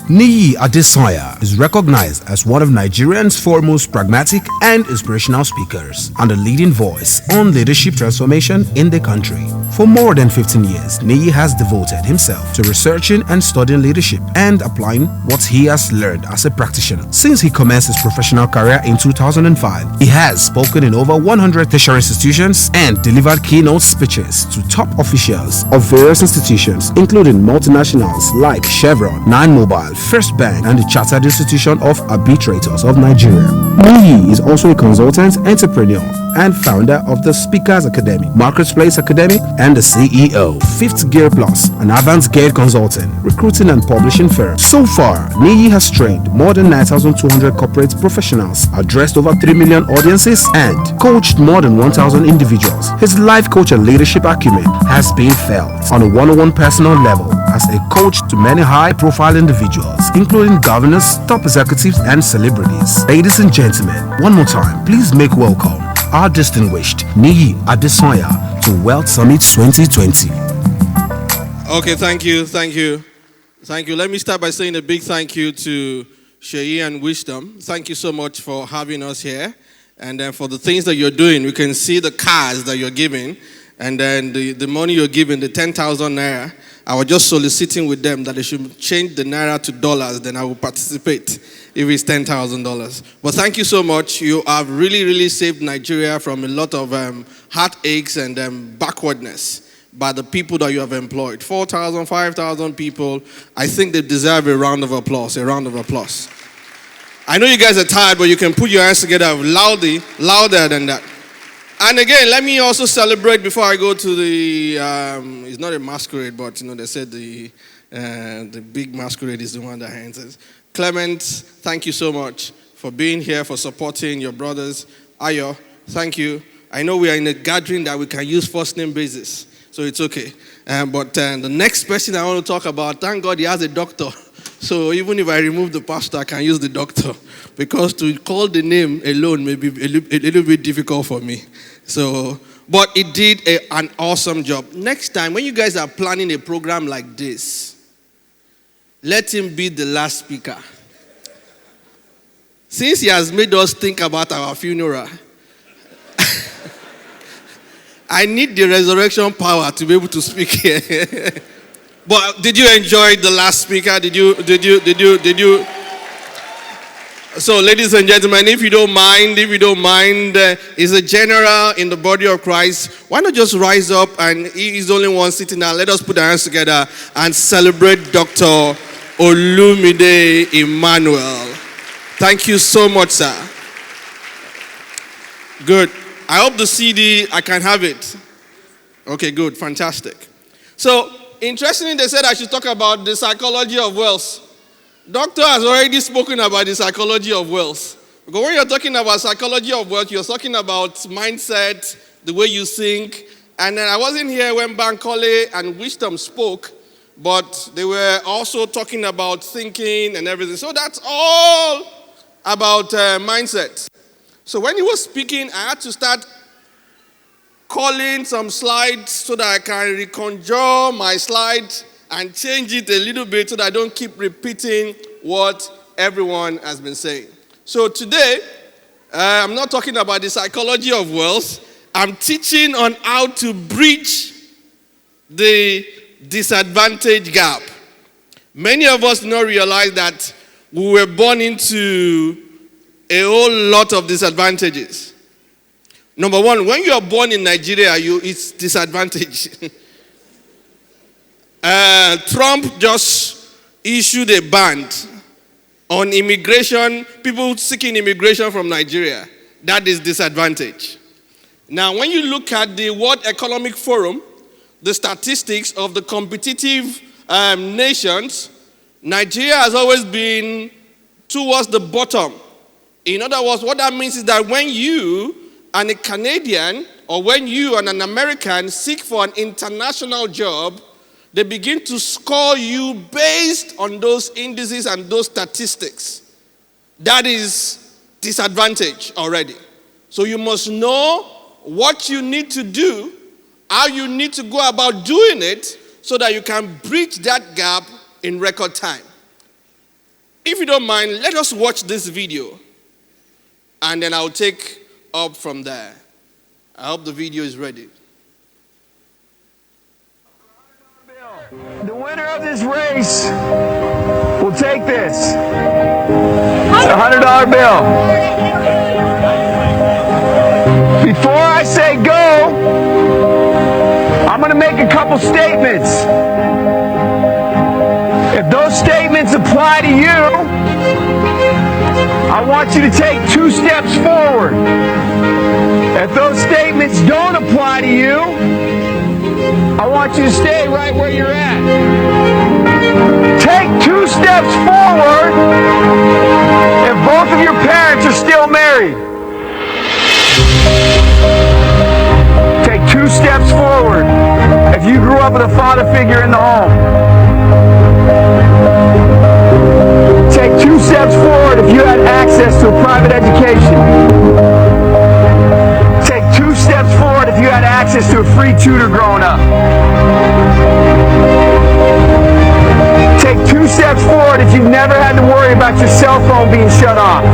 Niyi Adesanya is recognized as one of Nigerians' foremost pragmatic and inspirational speakers and a leading voice on leadership transformation in the country. For more than 15 years, Niyi has devoted himself to researching and studying leadership and applying what he has learned as a practitioner. Since he commenced his professional career in 2005, he has spoken in over 100 tertiary institutions and delivered keynote speeches to top officials of various institutions, including multinationals like Chevron, Nine Mobile, First Bank, and the Chartered Institution of Arbitrators of Nigeria. Niyi is also a consultant, entrepreneur, and founder of the Speakers Academy, Marketplace Academy, and the CEO, Fifth Gear Plus, an avant-garde consulting, recruiting, and publishing firm. So far, Niyi has trained more than 9,200 corporate professionals, addressed over 3 million audiences, and coached more than 1,000 individuals. His life coach and leadership acumen has been felt on a one-on-one personal level as a coach to many high-profile individuals, including governors, top executives, and celebrities. Ladies and gentlemen, one more time, please make welcome our distinguished Niyi Adesanya to Wealth Summit 2020. Okay, thank you. Let me start by saying a big thank you to Niyi and Wisdom. Thank you so much for having us here. And then for the things that you're doing, we can see the cars that you're giving. And then the money you're giving, the 10,000 naira, I was just soliciting with them that they should change the naira to dollars, then I will participate if it's $10,000. But thank you so much. You have really, really saved Nigeria from a lot of heartaches and backwardness by the people that you have employed. 4,000, 5,000 people. I think they deserve a round of applause, I know you guys are tired, but you can put your hands together louder than that. And again, let me also celebrate before I go to the, it's not a masquerade, but they said the big masquerade is the one that hands. Clement, thank you so much for being here, for supporting your brothers. Ayo, thank you. I know we are in a gathering that we can use first name basis, so it's okay. But the next person I want to talk about, thank God he has a doctor. So even if I remove the pastor, I can use the doctor. Because to call the name alone may be a little bit difficult for me. So, but it did an awesome job. Next time, when you guys are planning a program like this, let him be the last speaker. Since he has made us think about our funeral, I need the resurrection power to be able to speak here. But did you enjoy the last speaker? Did you? So, ladies and gentlemen, if you don't mind, he's a general in the body of Christ. Why not just rise up, and he's the only one sitting down. Let us put our hands together and celebrate Dr. Olumide Emmanuel. Thank you so much, sir. Good. I hope the CD, I can have it. Okay, good. Fantastic. So, interestingly, they said I should talk about the psychology of wealth. Doctor has already spoken about the psychology of wealth. Because when you're talking about psychology of wealth, you're talking about mindset, the way you think. And then I wasn't here when Bankole and Wisdom spoke, but they were also talking about thinking and everything. So that's all about mindset. So when he was speaking, I had to start calling some slides so that I can reconjure my slides and change it a little bit so that I don't keep repeating what everyone has been saying. So today, I'm not talking about the psychology of wealth. I'm teaching on how to bridge the disadvantage gap. Many of us do not realize that we were born into a whole lot of disadvantages. Number one, when you are born in Nigeria, it's disadvantage. Trump just issued a ban on immigration, people seeking immigration from Nigeria. That is disadvantage. Now, when you look at the World Economic Forum, the statistics of the competitive nations, Nigeria has always been towards the bottom. In other words, what that means is that when you and a Canadian or when you and an American seek for an international job, they begin to score you based on those indices and those statistics. That is disadvantage already. So you must know what you need to do, how you need to go about doing it so that you can bridge that gap in record time. if you don't mind, let us watch this video, and then I'll take up from there. I hope the video is ready. The winner of this race will take this. It's a $100 bill. Before I say go, I'm going to make a couple statements. If those statements apply to you, I want you to take 2 steps forward. If those statements don't apply to you, I want you to stay right where you're at. Take 2 steps forward if both of your parents are still married. Take 2 steps forward if you grew up with a father figure in the home. Take 2 steps forward if you had access to a private education. Take 2 steps forward if you had access to a free tutor growing up. Take 2 steps forward if you've never had to worry about your cell phone being shut off.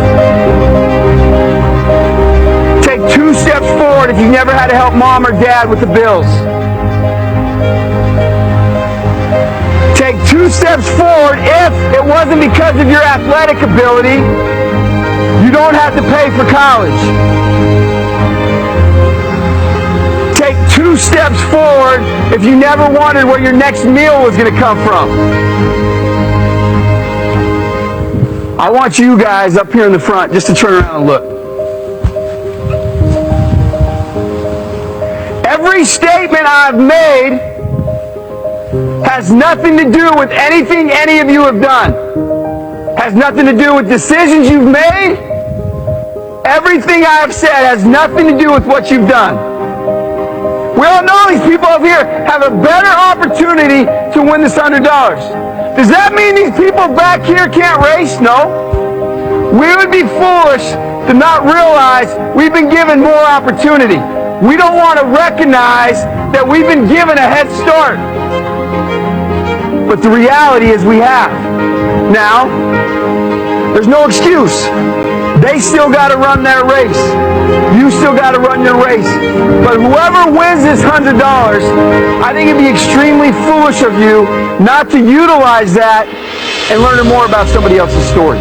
Take 2 steps forward if you've never had to help mom or dad with the bills. Take 2 steps forward if it wasn't because of your athletic ability, you don't have to pay for college. Take 2 steps forward if you never wondered where your next meal was going to come from. I want you guys up here in the front just to turn around and look. Every statement I've made has nothing to do with anything any of you have done. Has nothing to do with decisions you've made. Everything I have said has nothing to do with what you've done. We all know these people up here have a better opportunity to win this $100. Does that mean these people back here can't race? No. We would be foolish to not realize we've been given more opportunity. We don't want to recognize that we've been given a head start. But the reality is we have. Now, there's no excuse. They still got to run their race. You still got to run your race. But whoever wins this $100, I think it'd be extremely foolish of you not to utilize that and learn more about somebody else's story.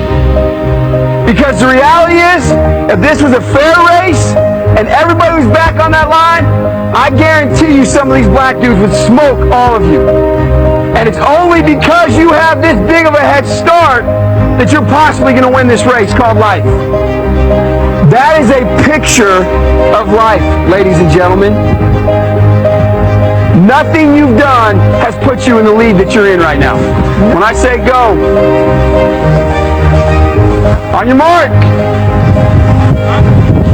Because the reality is, if this was a fair race and everybody was back on that line, I guarantee you some of these black dudes would smoke all of you. And it's only because you have this big of a head start that you're possibly going to win this race called life. That is a picture of life, ladies and gentlemen. Nothing you've done has put you in the lead that you're in right now. When I say go, on your mark,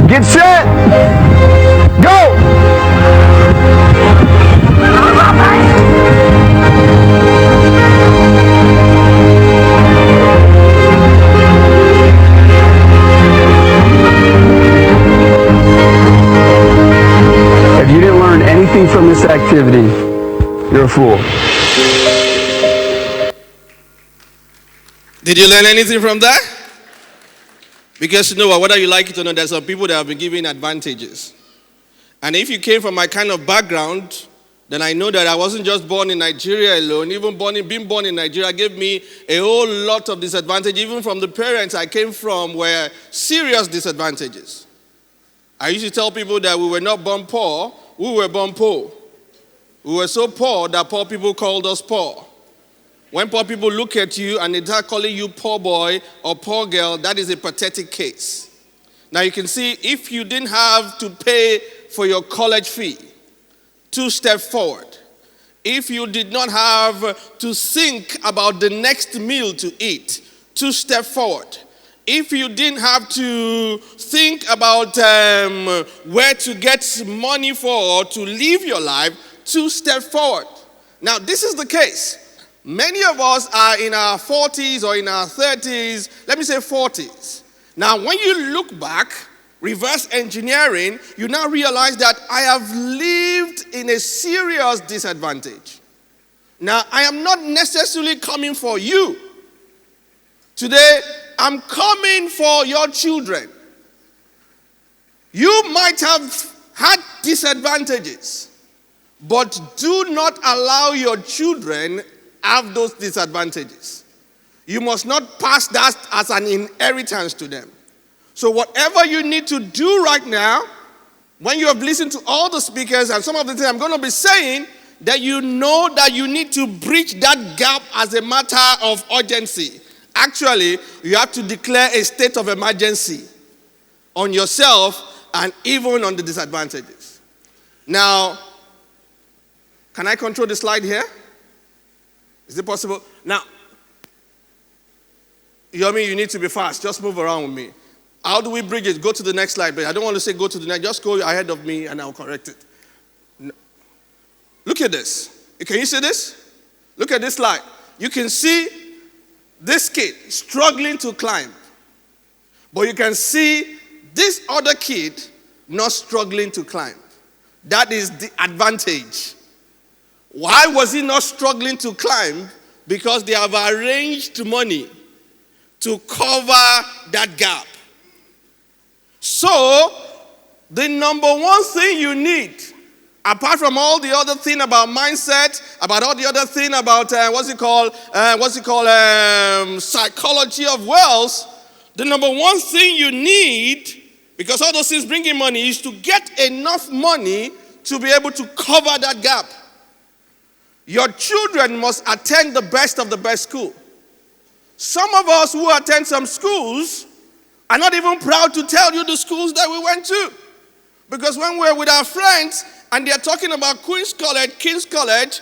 get set, go! If you didn't learn anything from this activity, you're a fool. Did you learn anything from that? Because you know what, whether you like it or not, there's some people that have been given advantages. And if you came from my kind of background, then I know that I wasn't just born in Nigeria alone. Even being born in Nigeria gave me a whole lot of disadvantage. Even from the parents I came from were serious disadvantages. I used to tell people that we were not born poor, we were born poor. We were so poor that poor people called us poor. When poor people look at you and they start calling you poor boy or poor girl, that is a pathetic case. Now you can see if you didn't have to pay for your college fee, 2 steps forward. If you did not have to think about the next meal to eat, 2 steps forward. If you didn't have to think about where to get money for or to live your life, 2 steps forward. Now this is the case. Many of us are in our 40s or in our 30s, let me say 40s. Now when you look back, reverse engineering, you now realize that I have lived in a serious disadvantage. Now I am not necessarily coming for you Today, I'm coming for your children. You might have had disadvantages, but do not allow your children have those disadvantages. You must not pass that as an inheritance to them. So whatever you need to do right now, when you have listened to all the speakers and some of the things I'm going to be saying, that you know that you need to bridge that gap as a matter of urgency. Actually, you have to declare a state of emergency on yourself and even on the disadvantages. Now, can I control the slide here? Is it possible? Now, Yomi, you need to be fast. Just move around with me. How do we bridge it? Go to the next slide, but I don't want to say go to the next. Just go ahead of me and I'll correct it. Look at this. Can you see this? Look at this slide. You can see this kid struggling to climb. But you can see this other kid not struggling to climb. That is the advantage. Why was he not struggling to climb? Because they have arranged money to cover that gap. So, the number one thing you need, apart from all the other thing about mindset, about all the other thing about psychology of wealth, the number one thing you need, because all those things bring in money, is to get enough money to be able to cover that gap. Your children must attend the best of the best school. Some of us who attend some schools are not even proud to tell you the schools that we went to. Because when we're with our friends and they're talking about Queen's College, King's College,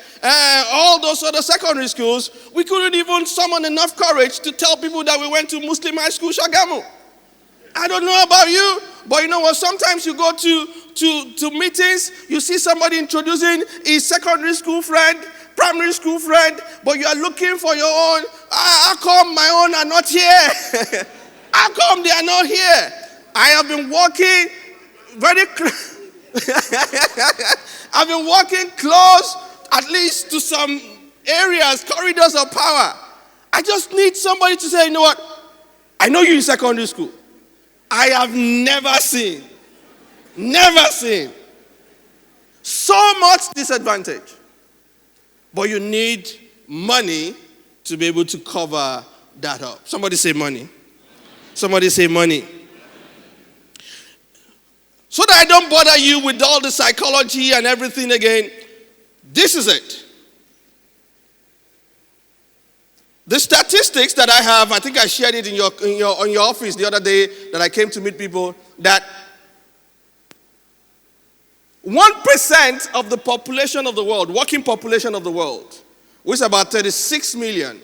all those other secondary schools, we couldn't even summon enough courage to tell people that we went to Muslim High School, Shagamu. I don't know about you, but you know what? Sometimes you go to meetings, you see somebody introducing his secondary school friend, primary school friend, but you are looking for your own. How come my own are not here? How come they are not here? I have been walking I've been walking close, at least to some areas, corridors of power. I just need somebody to say, you know what? I know you in secondary school. I have never seen so much disadvantage. But you need money to be able to cover that up. Somebody say money. Somebody say money. So that I don't bother you with all the psychology and everything again, this is it. The statistics that I have, I think I shared it in your office the other day that I came to meet people, that 1% of the population of the world, working population of the world, which is about 36 million,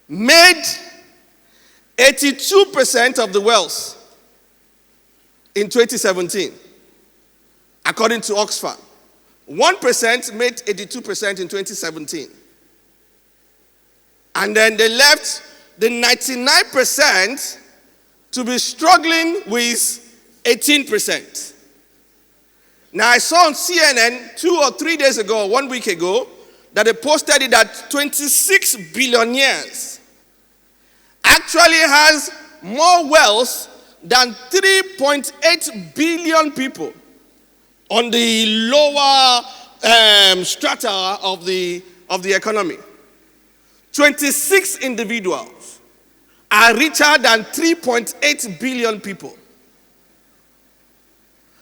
made 82% of the wealth in 2017, according to Oxfam. 1% made 82% in 2017. And then they left the 99% to be struggling with 18%. Now, I saw on CNN 2 or 3 days ago, 1 week ago, that they posted it that 26 billionaires actually has more wealth than 3.8 billion people on the lower strata of the economy. 26 individuals are richer than 3.8 billion people.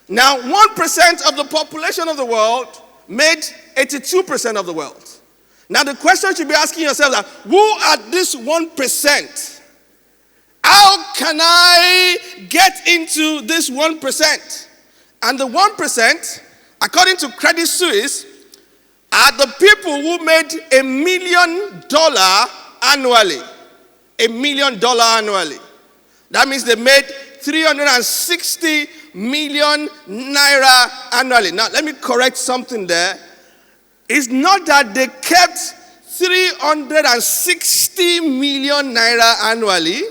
Now, 1% of the population of the world made 82% of the wealth. Now, the question should be asking yourself that, who are this 1%? How can I get into this 1%? And the 1%, according to Credit Suisse, are the people who made $1 million annually. $1 million annually. That means they made 360 million naira annually. Now, let me correct something there. It's not that they kept 360 million naira annually.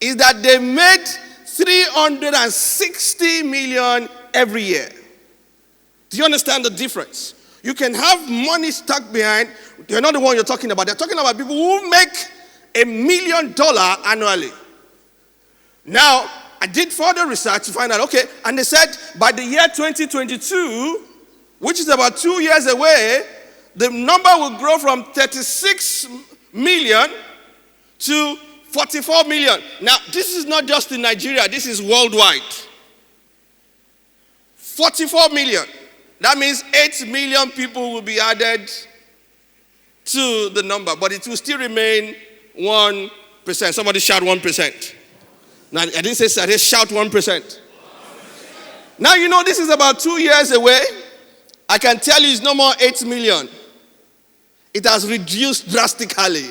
It's that they made 360 million every year. Do you understand the difference? You can have money stuck behind. You're not the one you're talking about. They're talking about people who make $1 million annually. Now, I did further research to find out, okay, and they said by the year 2022, which is about 2 years away, the number will grow from 36 million to 44 million. Now, this is not just in Nigeria, this is worldwide. 44 million. That means 8 million people will be added to the number, but it will still remain 1%. Somebody shout 1%. Now, I didn't say so, I just shout 1%. Now, you know, this is about 2 years away. I can tell you it's no more 8 million. It has reduced drastically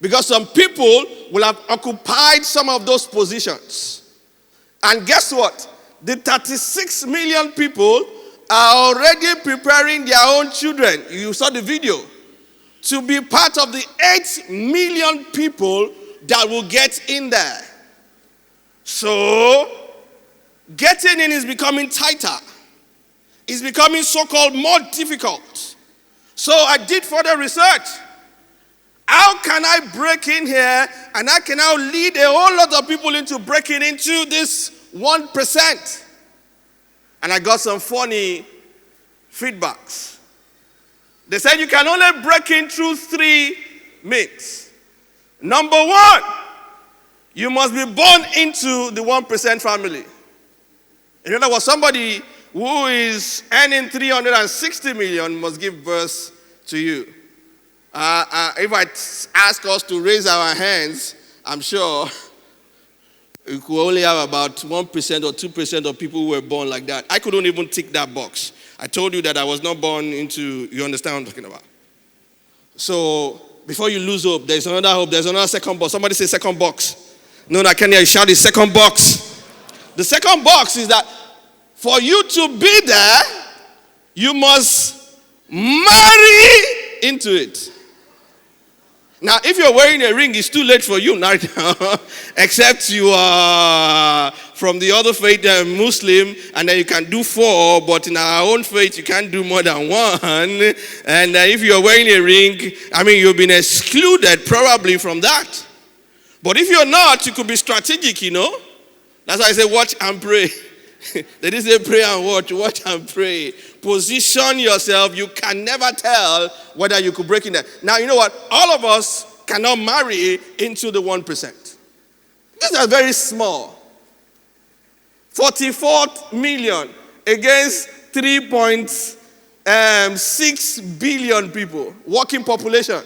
because some people will have occupied some of those positions. And guess what? The 36 million people are already preparing their own children. You saw the video. To be part of the 8 million people that will get in there. So, getting in is becoming tighter. It's becoming so-called more difficult. So I did further research. How can I break in here and I can now lead a whole lot of people into breaking into this 1%? And I got some funny feedbacks. They said you can only break in through 3 means. Number 1, you must be born into the 1% family. In other words, somebody who is earning 360 million must give birth to you. If I ask us to raise our hands, I'm sure we could only have about 1% or 2% of people who were born like that. I couldn't even tick that box. I told you that I was not born into, you understand what I'm talking about. So, before you lose hope, there's another hope, there's another second box. Somebody say second box. No, I can't hear you shout the second box. The second box is that for you to be there, you must marry into it. Now, if you're wearing a ring, it's too late for you right now, except you are from the other faith, Muslim, and then you can do 4, but in our own faith, you can't do more than 1. And if you're wearing a ring, you've been excluded probably from that. But if you're not, you could be strategic, you know. That's why I say watch and pray. They didn't say pray and watch and pray. Position yourself. You can never tell whether you could break in there. Now, you know what? All of us cannot marry into the 1%. These are very small. 44 million against 3.6 billion people. Working population.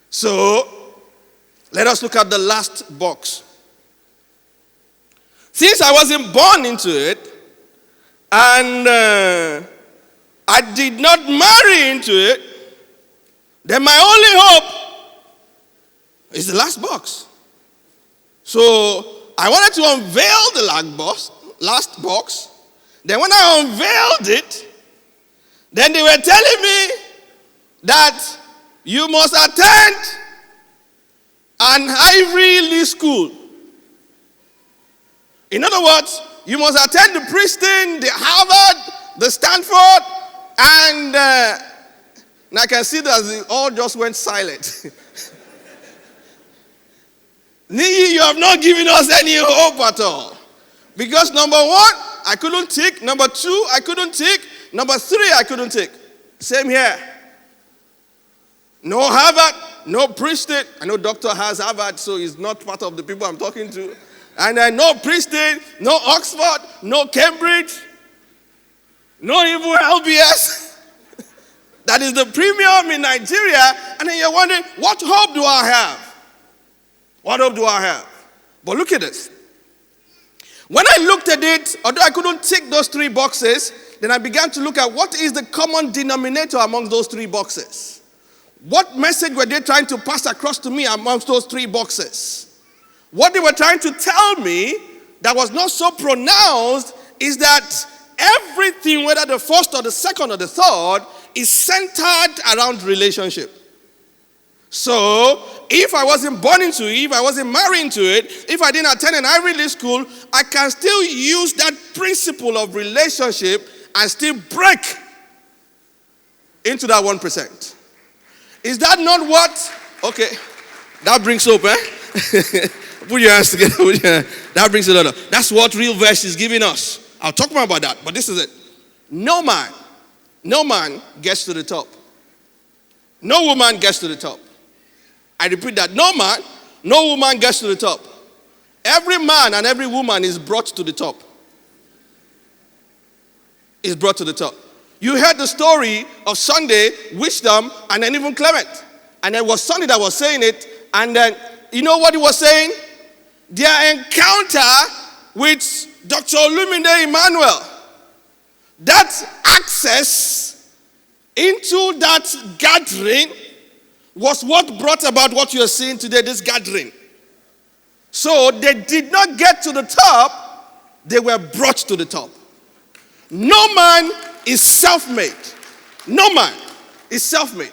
So, let us look at the last box. Since I wasn't born into it, and I did not marry into it, then my only hope is the last box. So I wanted to unveil the last box. Then when I unveiled it, then they were telling me that you must attend an Ivy League school. In other words, you must attend the Princeton, the Harvard, the Stanford, and I can see that they all just went silent. Niyi, you have not given us any hope at all. Because number 1, I couldn't tick. Number 2, I couldn't tick. Number 3, I couldn't tick. Same here. No Harvard, no Princeton. I know Doctor has Harvard, so he's not part of the people I'm talking to. And no Princeton, no Oxford, no Cambridge, no even LBS. That is the premium in Nigeria. And then you're wondering, what hope do I have? What hope do I have? But look at this. When I looked at it, although I couldn't tick those 3 boxes, then I began to look at what is the common denominator amongst those 3 boxes. What message were they trying to pass across to me amongst those 3 boxes? What they were trying to tell me that was not so pronounced is that everything, whether the first or the second or the third, is centered around relationship. So, if I wasn't born into it, if I wasn't married into it, if I didn't attend an Ivy League school, I can still use that principle of relationship and still break into that 1%. Is that not what? Okay. That brings hope, eh? Put your hands together. That brings a lot of. That's what Realvest is giving us. I'll talk more about that, but this is it. No man gets to the top. No woman gets to the top. I repeat that. No woman gets to the top. Every man and every woman is brought to the top. Is brought to the top. You heard the story of Sunday, Wisdom, and then even Clement. And it was Sunday that was saying it. And then, you know what he was saying? Their encounter with Dr. Olumide Emmanuel. That access into that gathering was what brought about what you are seeing today, this gathering. So they did not get to the top, they were brought to the top. No man is self-made. No man is self-made.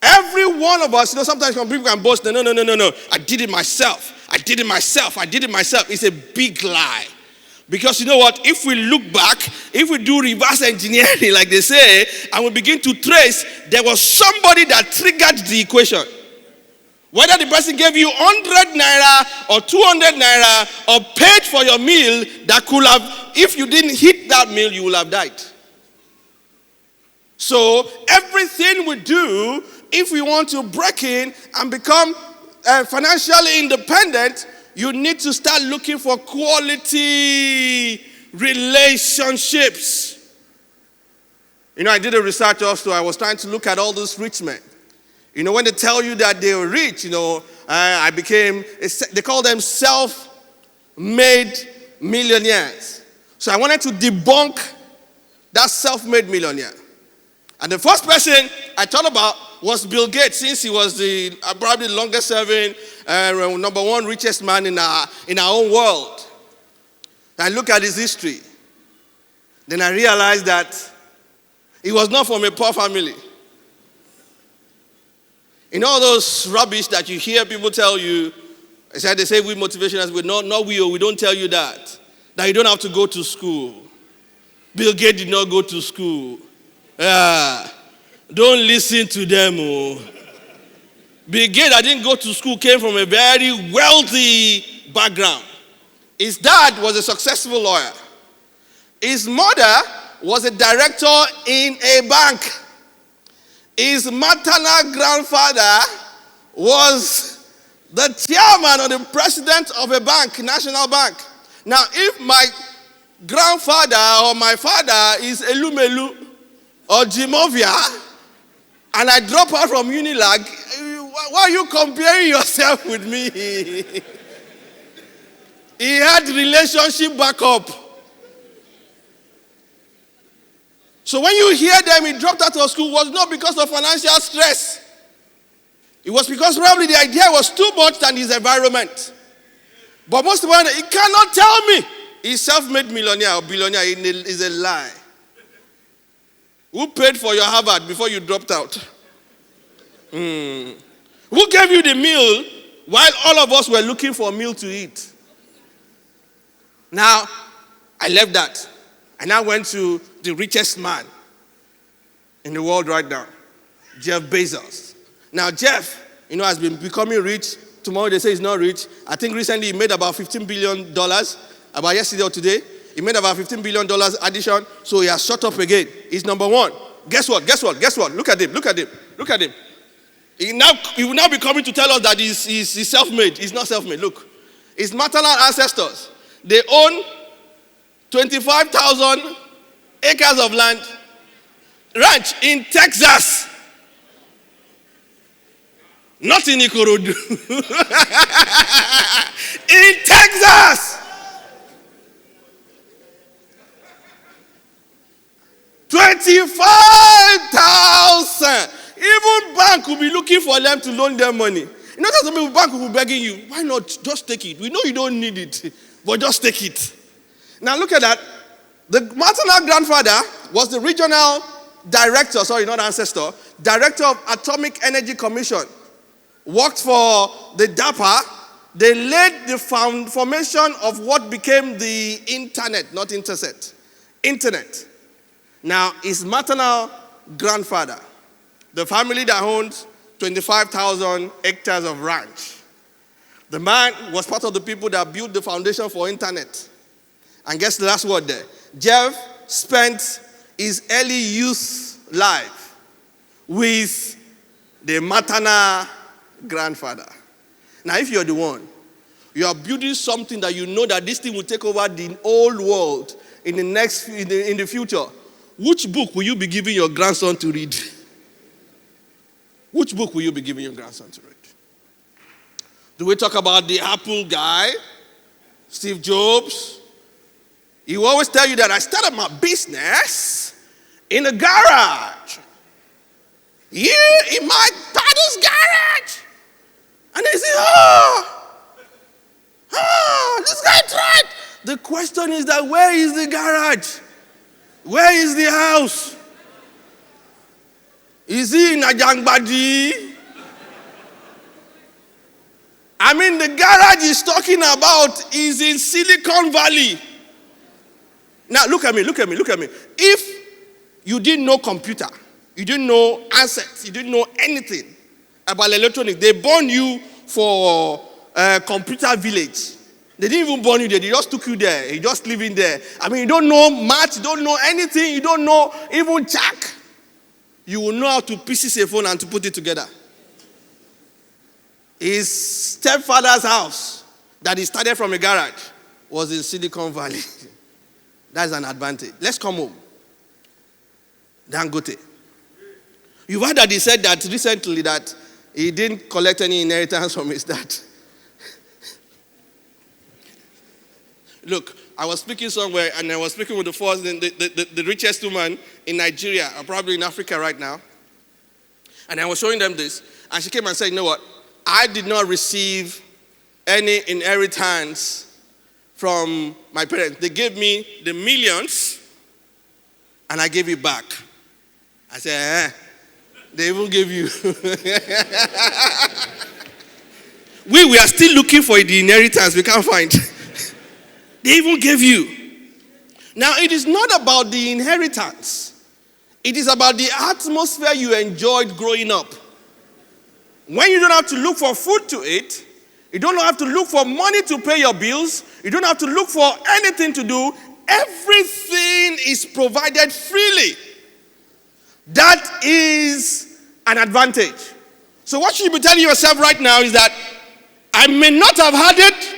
Every one of us, sometimes people can boast, no, I did it myself. It's a big lie. Because you know what? If we look back, if we do reverse engineering, like they say, and we begin to trace, there was somebody that triggered the equation. Whether the person gave you 100 naira or 200 naira or paid for your meal, that could have, if you didn't hit that meal, you will have died. So everything we do, if we want to break in and become financially independent, you need to start looking for quality relationships. I did a research also. I was trying to look at all those rich men. When they tell you that they were rich, they call them self-made millionaires. So I wanted to debunk that self-made millionaire. And the first person I thought about was Bill Gates, since he was the probably longest serving, number one richest man in our own world. I look at his history. Then I realized that he was not from a poor family. All those rubbish that you hear people tell you, they say we motivationals, we don't tell you that you don't have to go to school. Bill Gates did not go to school. Don't listen to them. Bill Gates, that didn't go to school, came from a very wealthy background. His dad was a successful lawyer. His mother was a director in a bank. His maternal grandfather was the chairman or the president of a bank, national bank. Now, if my grandfather or my father is Elumelu or Jimovia, and I drop out from Unilag, why are you comparing yourself with me? He had relationship backup. So when you hear them, he dropped out of school, it was not because of financial stress. It was because probably the idea was too much than his environment. But most of all, he cannot tell me he's self-made millionaire or billionaire. Is a lie. Who paid for your Harvard before you dropped out? Who gave you the meal while all of us were looking for a meal to eat? Now, I left that. I now went to the richest man in the world right now, Jeff Bezos. Now, Jeff, has been becoming rich. Tomorrow they say he's not rich. I think recently he made about $15 billion, about yesterday or today. He made about $15 billion addition, so he has shot up again. He's number one. Guess what? Look at him. He will now be coming to tell us that he's self-made. He's not self-made. Look, his maternal ancestors, they own 25,000 acres of land, ranch in Texas. Not in Ikorodu. In Texas. 25,000. Even bank will be looking for them to loan them money. That some people bank will be begging you, why not just take it? We know you don't need it, but just take it. Now look at that. The maternal grandfather was the regional director, director of Atomic Energy Commission. Worked for the DAPA. They laid the formation of what became the internet, not internet. Internet. Now, his maternal grandfather, the family that owned 25,000 hectares of ranch. The man was part of the people that built the foundation for internet. And guess the last word there. Jeff spent his early youth life with the maternal grandfather. Now, if you're the one, you are building something that you know that this thing will take over the whole world in the future. Which book will you be giving your grandson to read? Which book will you be giving your grandson to read? Do we talk about the Apple guy, Steve Jobs? He will always tell you that I started my business in a garage. Here in my father's garage. And they say, this guy tried. The question is that where is the garage? Where is the house? Is he in Ajangbadi? I mean, the garage he's talking about is in Silicon Valley. Now, look at me. If you didn't know computer, you didn't know assets, you didn't know anything about electronics, they born you for a computer village. They didn't even born you there. They just took you there. You just living there. I mean, you don't know math, you don't know anything, you don't know even jack. You will know how to piece a phone and to put it together. His stepfather's house that he started from a garage was in Silicon Valley. That's an advantage. Let's come home. Dangote. You've heard that he said that recently that he didn't collect any inheritance from his dad. Look, I was speaking somewhere and I was speaking with the richest woman in Nigeria, or probably in Africa right now. And I was showing them this. And she came and said, you know what? I did not receive any inheritance from my parents. They gave me the millions and I gave it back. I said, they even gave you. We are still looking for the inheritance we can't find. They even gave you. Now, it is not about the inheritance. It is about the atmosphere you enjoyed growing up. When you don't have to look for food to eat, you don't have to look for money to pay your bills, you don't have to look for anything to do, everything is provided freely. That is an advantage. So what you should be telling yourself right now is that I may not have had it,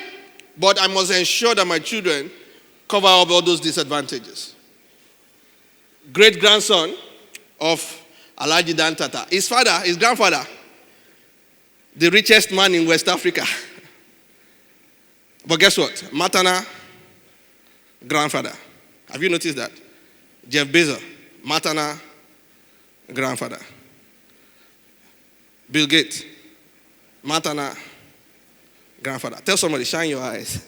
but I must ensure that my children cover up all those disadvantages. Great-grandson of Alhaji Dan Tata. His grandfather, the richest man in West Africa. But guess what? Maternal grandfather. Have you noticed that? Jeff Bezos, maternal grandfather. Bill Gates, maternal grandfather. Tell somebody, shine your eyes.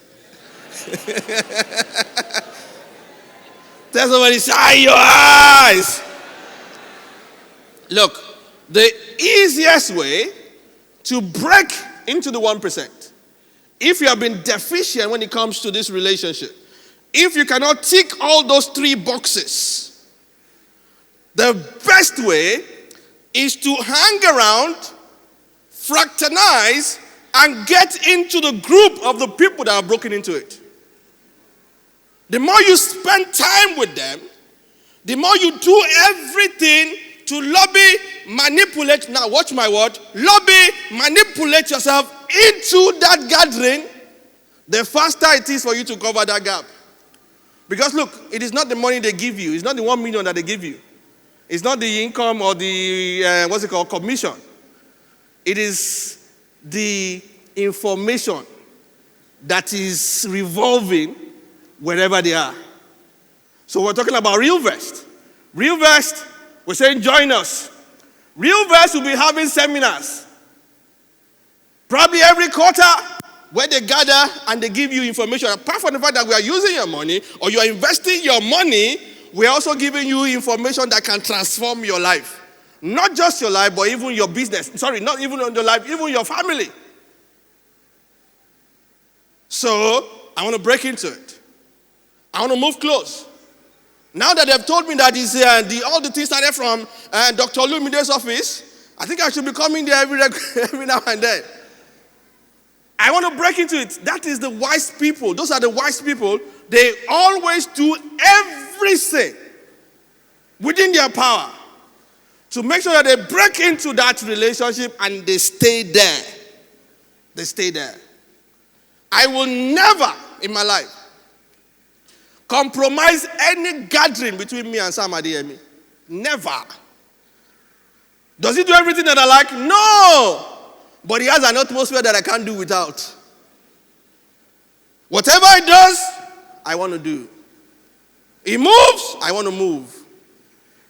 Tell somebody, shine your eyes. Look, the easiest way to break into the 1%, if you have been deficient when it comes to this relationship, if you cannot tick all those 3 boxes, the best way is to hang around, fraternize, and get into the group of the people that are broken into it. The more you spend time with them, the more you do everything to lobby, manipulate, now watch my word, lobby, manipulate yourself into that gathering, the faster it is for you to cover that gap. Because look, it is not the money they give you, it's not the 1 million that they give you. It's not the income or the, commission. It is the information that is revolving wherever they are. So we're talking about Realvest. Realvest, we're saying join us. Realvest will be having seminars. Probably every quarter where they gather and they give you information. Apart from the fact that we are using your money or you are investing your money, we are also giving you information that can transform your life. Not just your life, but even your business. Sorry, not even on your life, even your family. So, I want to break into it. I want to move close. Now that they've told me that all the things started from Dr. Lumide's office, I think I should be coming there every now and then. I want to break into it. That is the wise people. Those are the wise people. They always do everything within their power to make sure that they break into that relationship and they stay there. They stay there. I will never in my life compromise any gathering between me and Sam Adeyemi. Never. Does he do everything that I like? No. But he has an atmosphere that I can't do without. Whatever he does, I want to do. He moves, I want to move.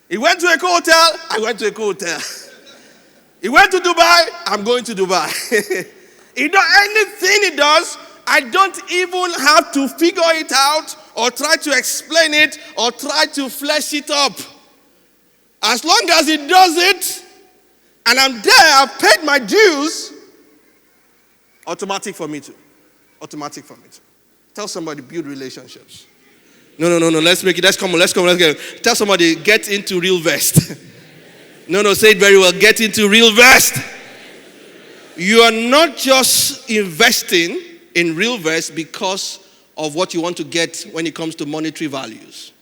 He went to a hotel, I went to a hotel. He went to Dubai, I'm going to Dubai. He does anything he does, I don't even have to figure it out or try to explain it or try to flesh it up. As long as he does it, and I'm there, I've paid my dues, automatic for me too. Automatic for me too. Tell somebody, build relationships. No, let's make it, let's get it. Tell somebody, get into Realvest. No, say it very well, get into Realvest. You are not just investing in Realvest because of what you want to get when it comes to monetary values.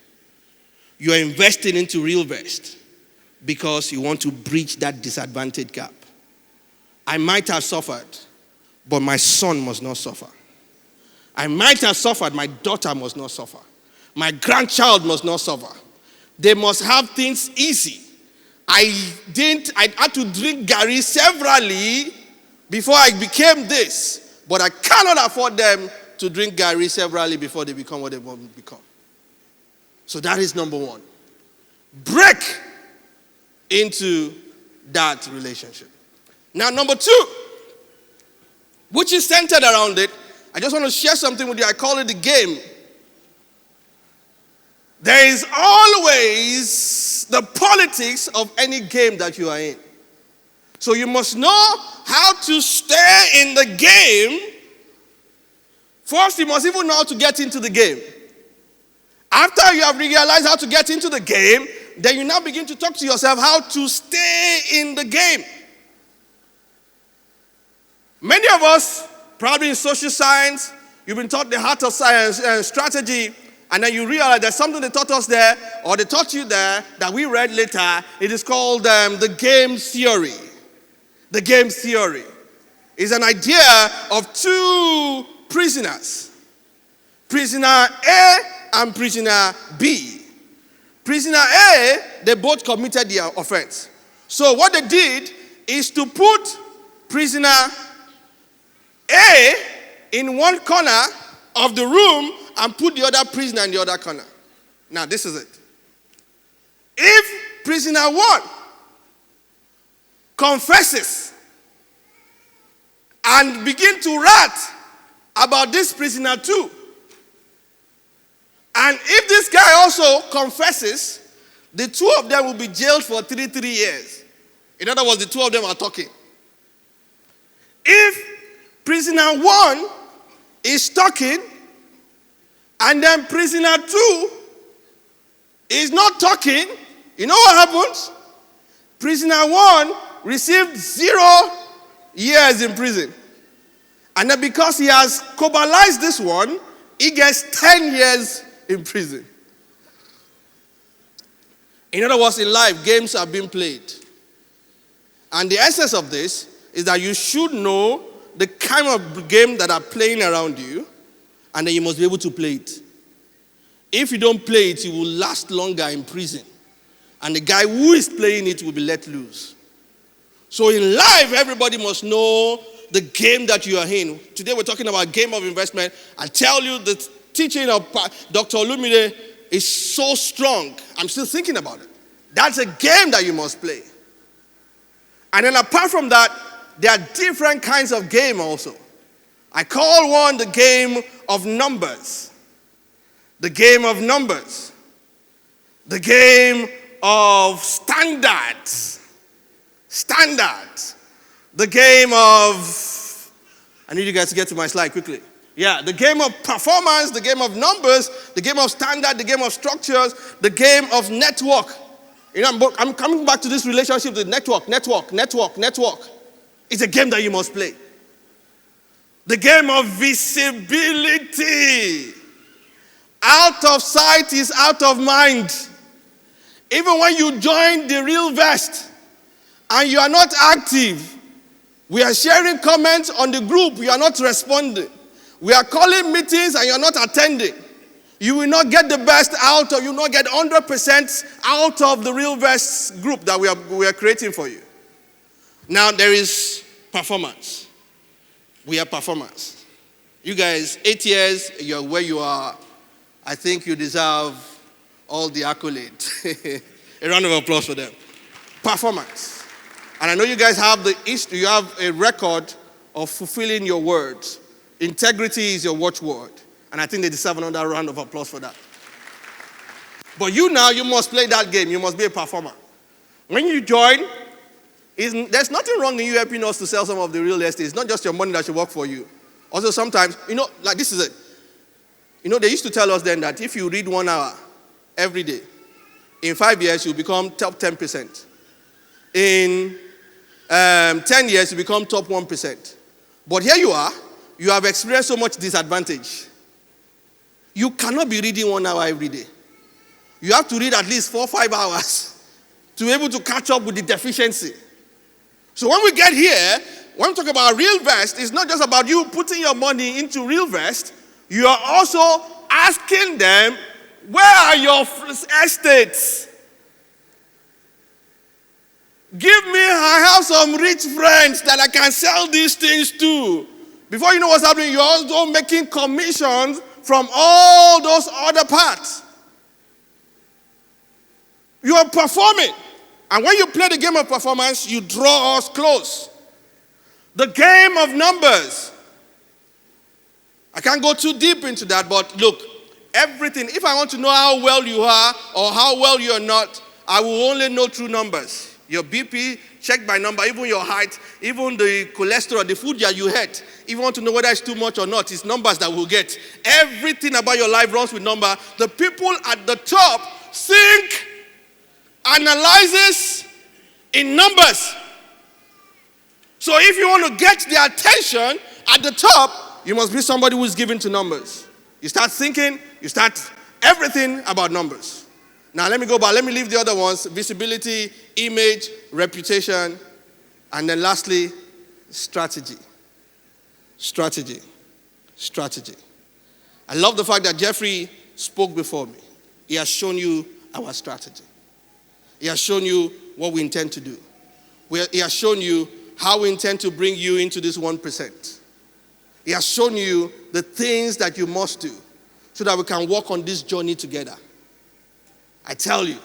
You are investing into Realvest because you want to breach that disadvantage gap. I might have suffered, but my son must not suffer. I might have suffered, my daughter must not suffer. My grandchild must not suffer. They must have things easy. I had to drink Gary severally before I became this, but I cannot afford them to drink Gary severally before they become what they want to become. So that is number one. Break into that relationship. Now, number two, which is centered around it, I just want to share something with you. I call it the game. There is always the politics of any game that you are in. So you must know how to stay in the game. First, you must even know how to get into the game. After you have realized how to get into the game, then you now begin to talk to yourself how to stay in the game. Many of us, probably in social science, you've been taught the heart of science and strategy, and then you realize there's something they taught us there, or they taught you there, that we read later. It is called the game theory. The game theory is an idea of two prisoners. Prisoner A and prisoner B. Prisoner A, they both committed their offense. So what they did is to put prisoner A in one corner of the room and put the other prisoner in the other corner. Now, this is it. If prisoner 1 confesses and begin to rat about this prisoner 2, and if this guy also confesses, the two of them will be jailed for 3 years. In other words, the two of them are talking. If prisoner 1 is talking, and then prisoner 2 is not talking, you know what happens? Prisoner 1 received 0 years in prison. And then because he has cobalized this one, he gets 10 years in prison. In other words, in life, games are being played. And the essence of this is that you should know the kind of game that are playing around you, and then you must be able to play it. If you don't play it, you will last longer in prison. And the guy who is playing it will be let loose. So in life, everybody must know the game that you are in. Today we're talking about game of investment. I tell you, the teaching of Dr. Olumide is so strong. I'm still thinking about it. That's a game that you must play. And then apart from that, there are different kinds of game also. I call one the game of numbers. The game of numbers. The game of standards. Standards. The game of, I need you guys to get to my slide quickly. Yeah, the game of performance, the game of numbers, the game of standard, the game of structures, the game of network. I'm coming back to this relationship with network. It's a game that you must play. The game of visibility. Out of sight is out of mind. Even when you join the Realvest and you are not active, we are sharing comments on the group, you are not responding. We are calling meetings and you are not attending. You will not get the best out of, you will not get 100% out of the Realvest group that we are creating for you. Now there is performance. We are performance. You guys, 8 years, you are where you are. I think you deserve all the accolades. A round of applause for them. Performance. And I know you guys have you have a record of fulfilling your words. Integrity is your watchword. And I think they deserve another round of applause for that. But you must play that game. You must be a performer. When you join, there's nothing wrong in you helping us to sell some of the real estate. It's not just your money that should work for you. Also sometimes, like this is it. They used to tell us then that if you read 1 hour every day, in 5 years, you'll become top 10%. In 10 years, you become top 1%. But here you are, you have experienced so much disadvantage. You cannot be reading 1 hour every day. You have to read at least 4 or 5 hours to be able to catch up with the deficiency. So when we get here, when we talk about Realvest, it's not just about you putting your money into Realvest. You are also asking them, where are your estates? I have some rich friends that I can sell these things to. Before you know what's happening, you're also making commissions from all those other parts. You are performing. And when you play the game of performance, you draw us close. The game of numbers. I can't go too deep into that, but look, everything, if I want to know how well you are or how well you are not, I will only know through numbers. Your BP, checked by number, even your height, even the cholesterol, the food that you ate. If you want to know whether it's too much or not, it's numbers that we'll get. Everything about your life runs with number. The people at the top think, analyzes in numbers. So if you want to get their attention at the top, you must be somebody who is given to numbers. You start thinking, you start everything about numbers. Now let me go back. Let me leave the other ones. Visibility, image, reputation, and then lastly, strategy. Strategy. Strategy. I love the fact that Jeffrey spoke before me. He has shown you our strategy. He has shown you what we intend to do. He has shown you how we intend to bring you into this 1%. He has shown you the things that you must do so that we can walk on this journey together. I tell you,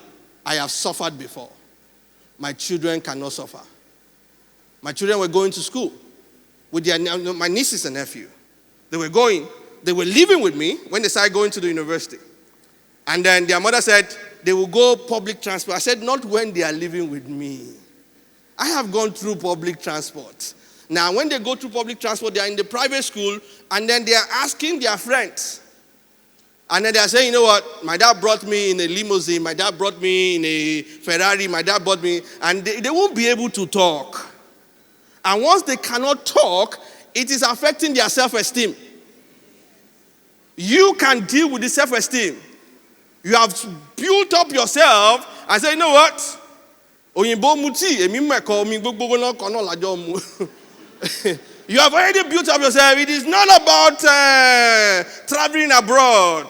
I have suffered before. My children cannot suffer. My children were going to school with my nieces and nephew. They were living with me when they started going to the university. And then their mother said they will go public transport. I said, not when they are living with me. I have gone through public transport. Now, when they go through public transport, they are in the private school, and then they are asking their friends. And then they are saying, you know what, my dad brought me in a limousine, my dad brought me in a Ferrari, my dad brought me, and they won't be able to talk. And once they cannot talk, it is affecting their self-esteem. You can deal with the self-esteem. You have built up yourself and say, you know what? You have already built up yourself. It is not about traveling abroad.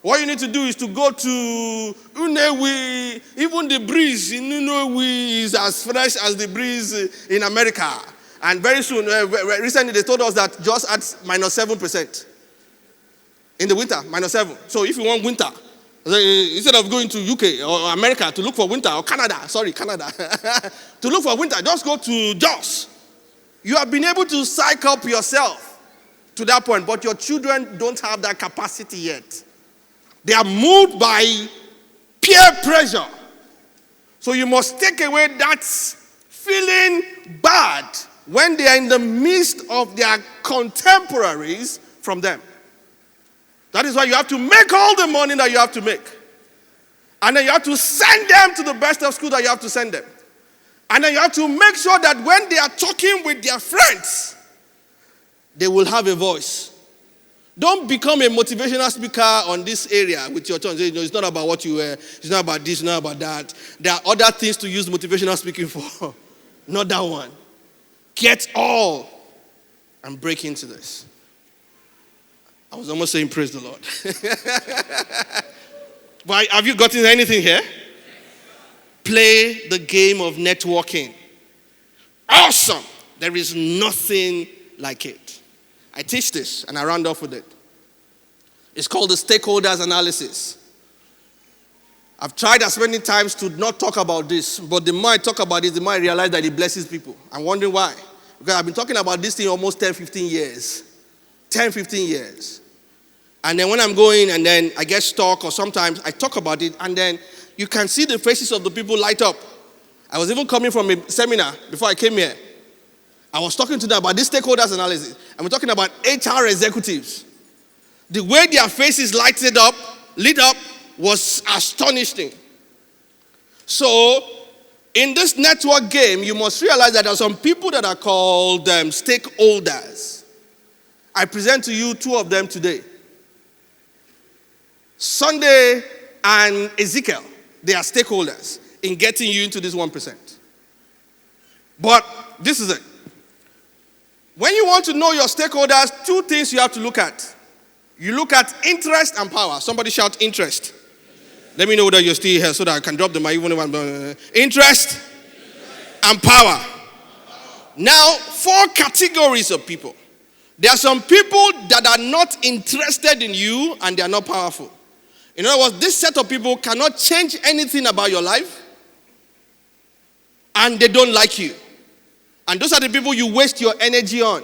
What you need to do is to go to Unewi. Even the breeze in Unewi is as fresh as the breeze in America. And very soon, recently they told us that just at -7%. In the winter, -7. So if you want winter, instead of going to UK or America to look for winter, or Canada, to look for winter, just go to Jos. You have been able to psych up yourself to that point, but your children don't have that capacity yet. They are moved by peer pressure. So you must take away that feeling bad when they are in the midst of their contemporaries from them. That is why you have to make all the money that you have to make. And then you have to send them to the best of school that you have to send them. And then you have to make sure that when they are talking with their friends, they will have a voice. Don't become a motivational speaker on this area with your tongue. It's not about what you wear. It's not about this, not about that. There are other things to use motivational speaking for. Not that one. Get all and break into this. I was almost saying praise the Lord. But have you gotten anything here? Play the game of networking. Awesome. There is nothing like it. I teach this and I round off with it. It's called the stakeholders analysis. I've tried as many times to not talk about this, but the more I talk about it, the more I realize that it blesses people. I'm wondering why. Because I've been talking about this thing almost 10, 15 years. 10, 15 years. And then when I'm going and then I get stuck or sometimes I talk about it and then you can see the faces of the people light up. I was even coming from a seminar before I came here. I was talking to them about this stakeholders analysis. And we're talking about HR executives. The way their faces lit up was astonishing. So, in this network game, you must realize that there are some people that are called stakeholders. I present to you two of them today. Sunday and Ezekiel, they are stakeholders in getting you into this 1%. But this is it. When you want to know your stakeholders, two things you have to look at. You look at interest and power. Somebody shout interest. Let me know that you're still here so that I can drop the mic even if I'm interest and power. Now, 4 categories of people. There are some people that are not interested in you and they are not powerful. In other words, this set of people cannot change anything about your life and they don't like you. And those are the people you waste your energy on.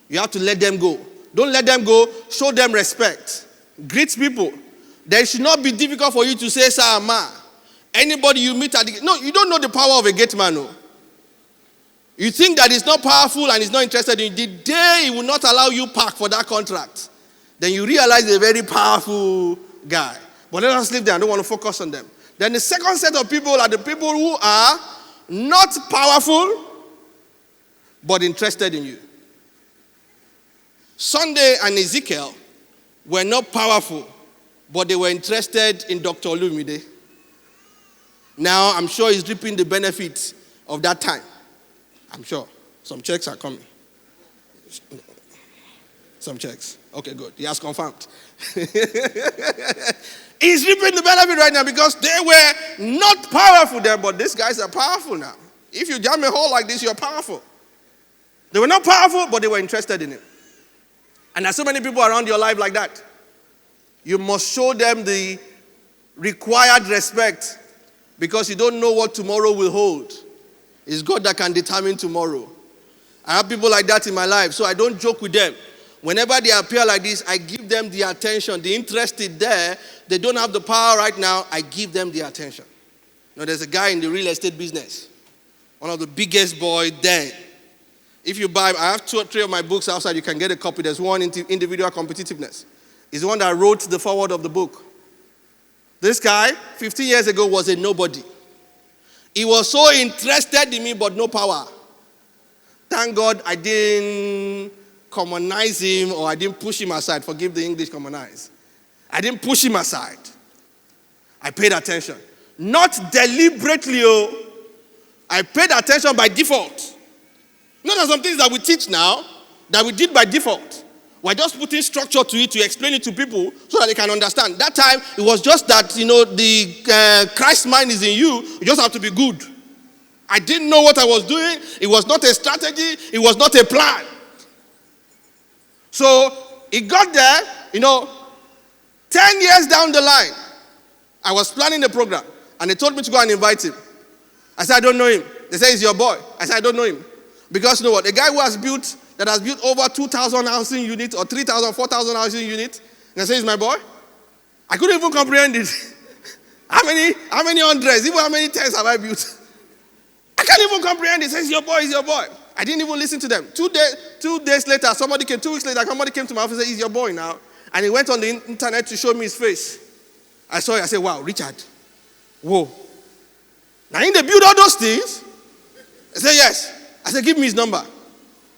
You have to let them go. Don't let them go. Show them respect. Greet people. There should not be difficult for you to say, sir, ma. Anybody you meet at the... No, you don't know the power of a gate man, no. You think that he's not powerful and he's not interested in you. The day he will not allow you park for that contract, then you realize he's a very powerful guy. But let us leave there. I don't want to focus on them. Then the second set of people are the people who are not powerful, but interested in you. Sunday and Ezekiel were not powerful, but they were interested in Dr. Olumide. Now, I'm sure he's reaping the benefits of that time. I'm sure. Some checks are coming. Some checks. Okay, good. He has confirmed. He's reaping the benefit right now because they were not powerful then, but these guys are powerful now. If you jam a hole like this, you're powerful. They were not powerful, but they were interested in it. And there's so many people around your life like that. You must show them the required respect because you don't know what tomorrow will hold. It's God that can determine tomorrow. I have people like that in my life, so I don't joke with them. Whenever they appear like this, I give them the attention. The interest is there. They don't have the power right now. I give them the attention. Now, there's a guy in the real estate business, one of the biggest boys there. If you buy, I have 2 or 3 of my books outside. You can get a copy. There's one, Individual Competitiveness. He's the one that wrote the foreword of the book. This guy, 15 years ago, was a nobody. He was so interested in me, but no power. Thank God I didn't commonize him or I didn't push him aside. Forgive the English commonize. I didn't push him aside. I paid attention. Not deliberately. I paid attention by default. There are some things that we teach now that we did by default. We're just putting structure to it to explain it to people so that they can understand. That time, it was just that, the Christ mind is in you. You just have to be good. I didn't know what I was doing. It was not a strategy. It was not a plan. So, it got there, 10 years down the line. I was planning the program, and they told me to go and invite him. I said, I don't know him. They said, he's your boy. I said, I don't know him. Because you know what? A guy who has built over 2,000 housing units or 3,000, 4,000 housing units, and I say, he's my boy? I couldn't even comprehend it. How many hundreds, even how many tens have I built? I can't even comprehend it. He says, your boy is your boy. I didn't even listen to them. 2 days later, 2 weeks later, somebody came to my office and said, he's your boy now. And he went on the internet to show me his face. I saw it. I said, wow, Richard, Whoa. Now, in they build all those things? I said, yes. I said, give me his number.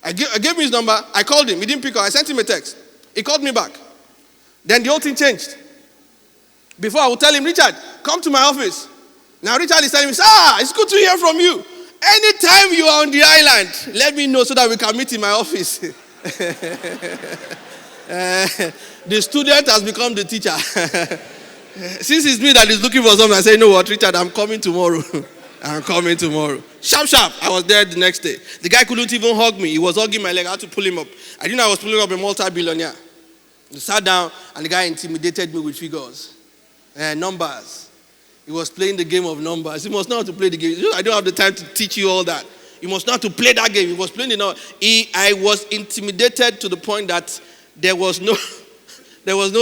I gave him his number. I called him. He didn't pick up. I sent him a text. He called me back. Then the whole thing changed. Before I would tell him, Richard, come to my office. Now Richard is telling me, sir, it's good to hear from you. Anytime you are on the island, let me know so that we can meet in my office. The student has become the teacher. Since it's me that is looking for something, I say, you know what, Richard, I'm coming tomorrow. I'm coming tomorrow. Sharp, sharp. I was there the next day. The guy couldn't even hug me. He was hugging my leg. I had to pull him up. I didn't know I was pulling up a multi-billionaire. He sat down, and the guy intimidated me with figures and numbers. He was playing the game of numbers. He must know how to play the game. I don't have the time to teach you all that. You must know how to play that game. He was playing the number. I was intimidated to the point that there was no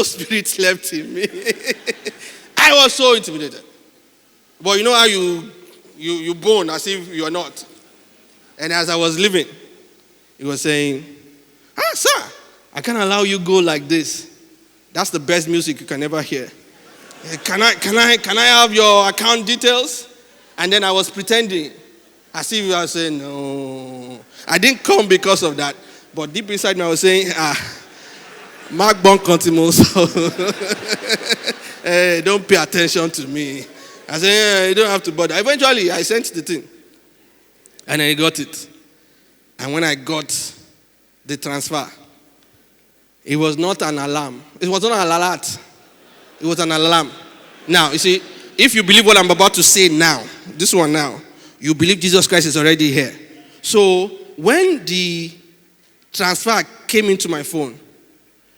spirit left in me. I was so intimidated. But you know how you bone as if you are not. And as I was leaving, he was saying, sir, I can't allow you go like this. That's the best music you can ever hear. Can I have your account details? And then I was pretending as if I was saying, no. I didn't come because of that. But deep inside me, I was saying, Mark Bon Continuous. Hey, don't pay attention to me. I said, you don't have to bother. Eventually, I sent the thing. And I got it. And when I got the transfer, it was not an alarm. It was not an alert. It was an alarm. Now, you see, if you believe what I'm about to say now, this one now, you believe Jesus Christ is already here. So, when the transfer came into my phone,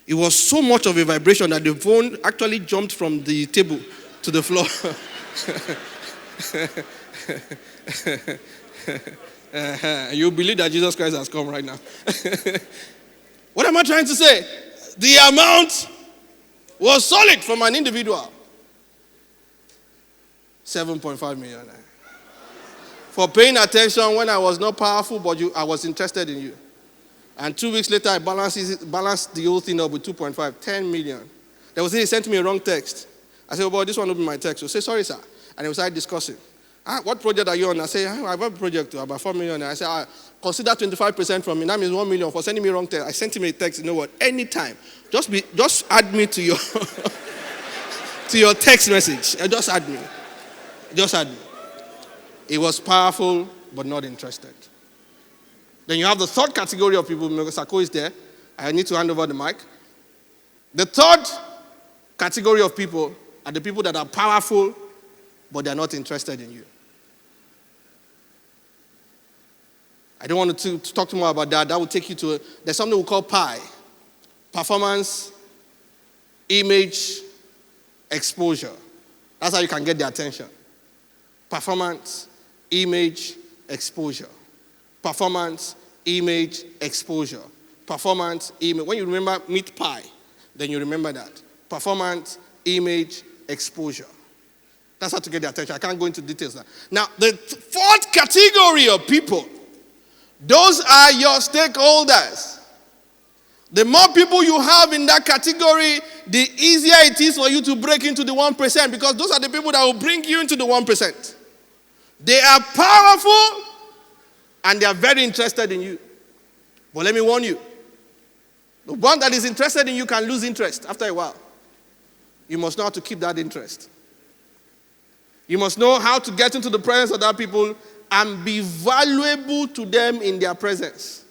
it was so much of a vibration that the phone actually jumped from the table to the floor. You believe that Jesus Christ has come right now. What am I trying to say? The amount was solid from an individual. 7.5 million. For paying attention when I was not powerful, but I was interested in you. And 2 weeks later, I balanced the whole thing up with 2.5, 10 million. There was he sent me a wrong text. I said, oh boy, this one will be my text. So say, sorry, sir. And we started discussing. What project are you on? I say, I have a project to about 4 million. I said, consider 25% from me. That means 1 million for sending me wrong text. I sent him a text, you know what? Anytime. Just add me to your to your text message. Just add me. Just add me. It was powerful, but not interested. Then you have the third category of people. Sako is there. I need to hand over the mic. The third category of people are the people that are powerful, but they're not interested in you. I don't want to talk too more about that. That will take you to, there's something we call PI. Performance, image, exposure. That's how you can get their attention. Performance, image, exposure. Performance, image, exposure. Performance, image. When you remember meat pie, then you remember that. Performance, image, exposure. That's how to get their attention. I can't go into details now. Now, the fourth category of people, those are your stakeholders. The more people you have in that category, the easier it is for you to break into the 1%, because those are the people that will bring you into the 1%. They are powerful and they are very interested in you. But let me warn you, the one that is interested in you can lose interest after a while. You must know how to keep that interest. You must know how to get into the presence of that people and be valuable to them in their presence.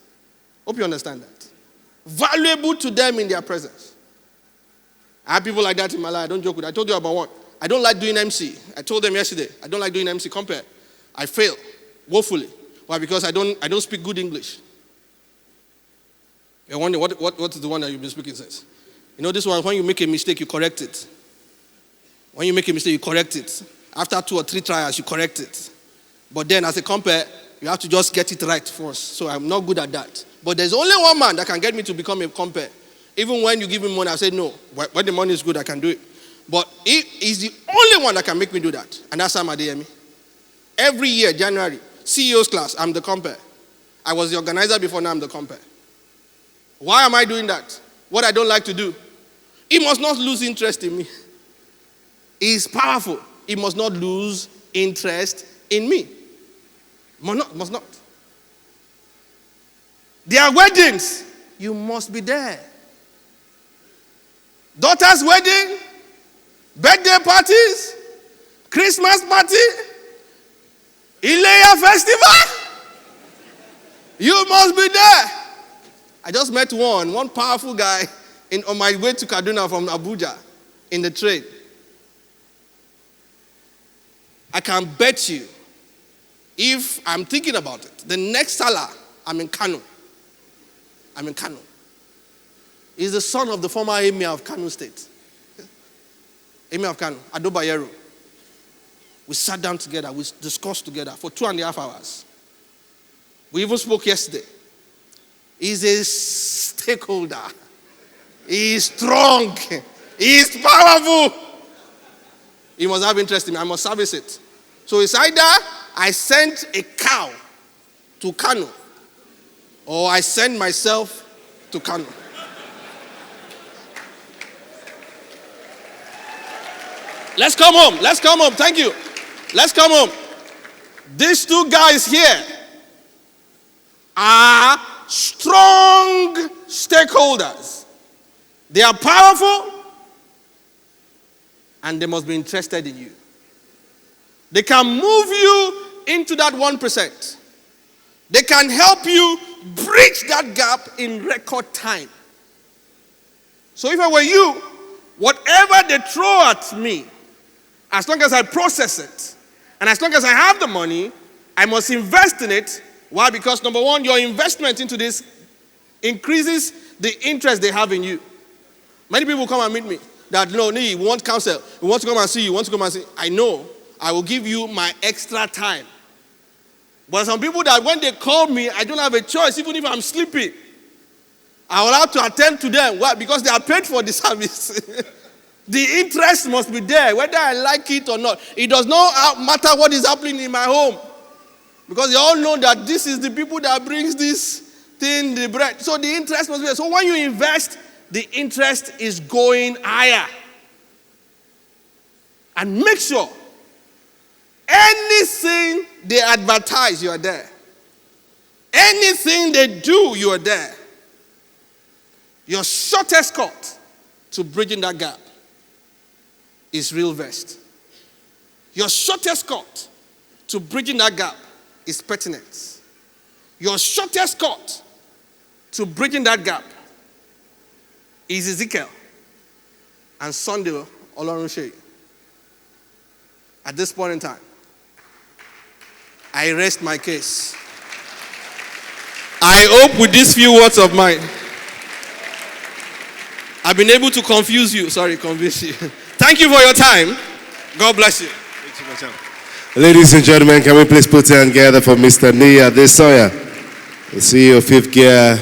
Hope you understand that. Valuable to them in their presence. I have people like that in my life. I don't joke with it. I told you about one. I don't like doing MC. I told them yesterday, I don't like doing MC. Compare. I fail woefully. Why? Because I don't speak good English. You're wondering, what is the one that you've been speaking since? You know this one, when you make a mistake, you correct it. When you make a mistake, you correct it. After 2 or 3 trials, you correct it. But then as a compare, you have to just get it right first. So I'm not good at that. But there's only one man that can get me to become a compare. Even when you give him money, I say no. When the money is good, I can do it. But he is the only one that can make me do that. And that's Sam Adeyemi. Every year, January, CEO's class, I'm the compare. I was the organizer before, now I'm the compare. Why am I doing that? What I don't like to do. He must not lose interest in me. He is powerful. he must not lose interest in me. Must not. There are weddings. You must be there. Daughter's wedding, birthday parties, Christmas party, Ileya festival. You must be there. I just met one powerful guy on my way to Kaduna from Abuja in the train. I can bet you, if I'm thinking about it, the next Salah, I'm in Kano. He's the son of the former Emir of Kano State. Emir of Kano, Ado Bayero. We sat down together, we discussed together for 2.5 hours. We even spoke yesterday. He's a stakeholder. He's strong. He's powerful. He must have interest in me. I must service it. So it's either I send a cow to Kano or I send myself to Kano. Let's come home. Thank you. Let's come home. These two guys here are strong stakeholders. They are powerful and they must be interested in you. They can move you into that 1%. They can help you bridge that gap in record time. So if I were you, whatever they throw at me, as long as I process it, and as long as I have the money, I must invest in it. Why? Because number one, your investment into this increases the interest they have in you. Many people come and meet me that, no, Niyi, we want counsel. We want to come and see you. I know. I will give you my extra time. But some people that when they call me, I don't have a choice, even if I'm sleeping. I will have to attend to them. Why? Because they are paid for the service. The interest must be there, whether I like it or not. It does not matter what is happening in my home. Because they all know that this is the people that brings this thing, the bread. So the interest must be there. So when you invest, the interest is going higher. And make sure anything they advertise, you are there. Anything they do, you are there. Your shortest cut to bridging that gap is Realvest. Your shortest cut to bridging that gap is pertinence. Your shortest cut to bridging that gap is Ezekiel and Sunday Olorunseyi. At this point in time, I rest my case. I hope with these few words of mine, I've been able to convince you. Thank you for your time. God bless you. Ladies and gentlemen, can we please put your hand together for Mr. Niyi Adesanya, the CEO of Fifth Gear